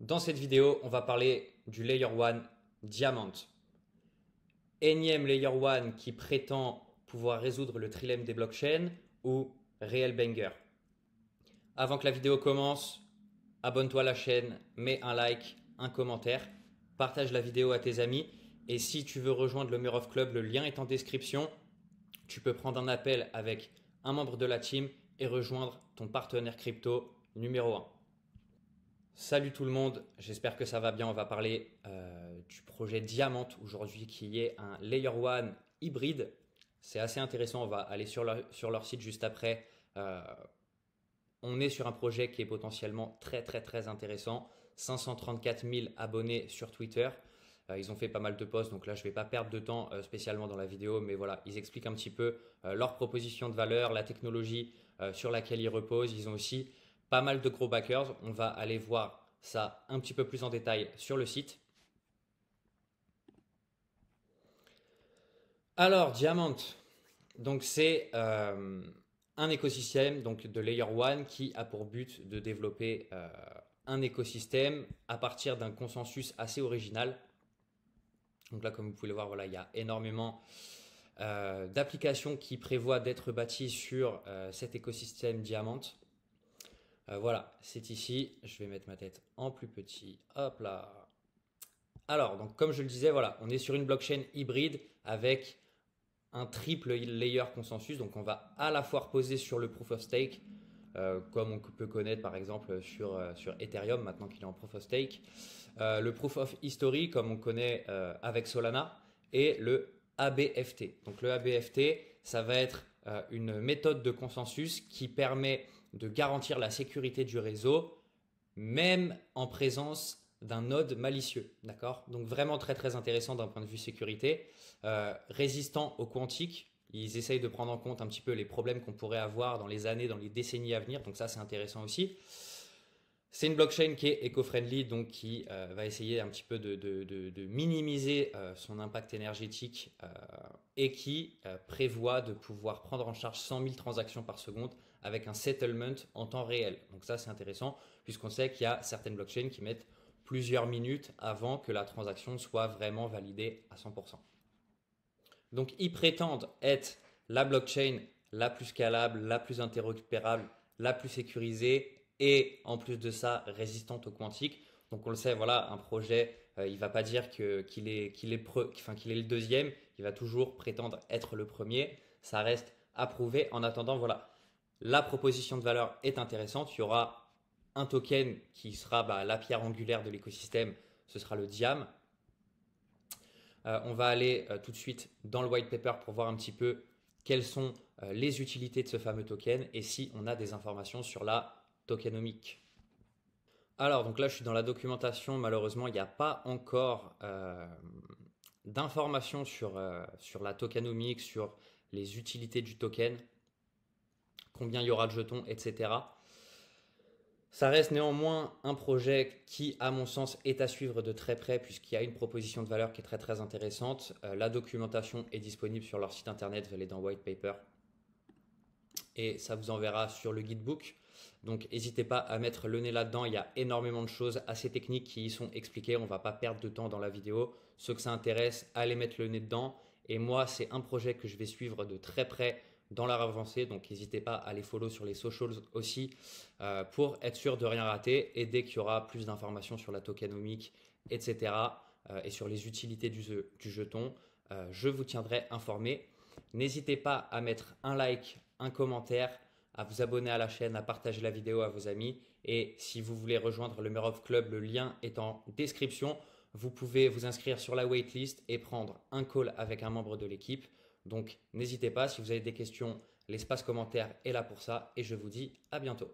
Dans cette vidéo, on va parler du Layer 1 Diamant. Énième Layer 1 qui prétend pouvoir résoudre le trilemme des blockchains ou réel banger. Avant que la vidéo commence, abonne-toi à la chaîne, mets un like, un commentaire, partage la vidéo à tes amis et si tu veux rejoindre le Merov Club, le lien est en description. Tu peux prendre un appel avec un membre de la team et rejoindre ton partenaire crypto numéro 1. Salut tout le monde, j'espère que ça va bien. On va parler du projet Diamant aujourd'hui qui est un Layer 1 hybride. C'est assez intéressant, on va aller sur leur site juste après. On est sur un projet qui est potentiellement très intéressant. 534 000 abonnés sur Twitter. Ils ont fait pas mal de posts, donc là je ne vais pas perdre de temps spécialement dans la vidéo, mais voilà, ils expliquent un petit peu leur proposition de valeur, la technologie sur laquelle ils reposent. Ils ont aussi pas mal de gros backers. On va aller voir ça un petit peu plus en détail sur le site. Alors, Diamant, donc c'est un écosystème donc de Layer 1 qui a pour but de développer un écosystème à partir d'un consensus assez original. Donc là, comme vous pouvez le voir, voilà, il y a énormément d'applications qui prévoient d'être bâties sur cet écosystème Diamant. Voilà, c'est ici. Je vais mettre ma tête en plus petit. Hop là. Alors, donc comme je le disais, voilà, on est sur une blockchain hybride avec un triple layer consensus. Donc, on va à la fois reposer sur le proof of stake, comme on peut connaître par exemple sur Ethereum, maintenant qu'il est en proof of stake. Le proof of history, comme on connaît avec Solana, et le ABFT. Donc, le ABFT, ça va être une méthode de consensus qui permet de garantir la sécurité du réseau, même en présence d'un node malicieux. D'accord? Donc vraiment très intéressant d'un point de vue sécurité. Résistant au quantique. Ils essayent de prendre en compte un petit peu les problèmes qu'on pourrait avoir dans les années, dans les décennies à venir. Donc ça, c'est intéressant aussi. C'est une blockchain qui est éco-friendly, donc qui va essayer un petit peu de minimiser son impact énergétique et qui prévoit de pouvoir prendre en charge 100 000 transactions par seconde avec un settlement en temps réel. Donc ça, c'est intéressant puisqu'on sait qu'il y a certaines blockchains qui mettent plusieurs minutes avant que la transaction soit vraiment validée à 100%. Donc ils prétendent être la blockchain la plus scalable, la plus interopérable, la plus sécurisée et en plus de ça résistante au quantique. Donc on le sait, voilà, un projet, il ne va pas dire qu'il est le deuxième, il va toujours prétendre être le premier. Ça reste à prouver. En attendant, voilà, la proposition de valeur est intéressante. Il y aura un token qui sera la pierre angulaire de l'écosystème, ce sera le Diam. On va aller tout de suite dans le white paper pour voir un petit peu quelles sont les utilités de ce fameux token et si on a des informations sur la tokenomique. Alors, donc là, je suis dans la documentation. Malheureusement, il n'y a pas encore d'informations sur la tokenomique, sur les utilités du token, combien il y aura de jetons, etc. Ça reste néanmoins un projet qui, à mon sens, est à suivre de très près puisqu'il y a une proposition de valeur qui est très intéressante. La documentation est disponible sur leur site internet, vous allez dans White Paper et ça vous enverra sur le guidebook. Donc n'hésitez pas à mettre le nez là-dedans, il y a énormément de choses assez techniques qui y sont expliquées, on ne va pas perdre de temps dans la vidéo. Ceux que ça intéresse, allez mettre le nez dedans. Et moi, c'est un projet que je vais suivre de très près dans leur avancée, donc n'hésitez pas à les follow sur les socials aussi pour être sûr de rien rater. Et dès qu'il y aura plus d'informations sur la tokenomique, etc. Et sur les utilités du jeton, je vous tiendrai informé. N'hésitez pas à mettre un like, un commentaire, à vous abonner à la chaîne, à partager la vidéo à vos amis. Et si vous voulez rejoindre le Merov Club, le lien est en description. Vous pouvez vous inscrire sur la waitlist et prendre un call avec un membre de l'équipe. Donc n'hésitez pas, si vous avez des questions, l'espace commentaire est là pour ça et je vous dis à bientôt.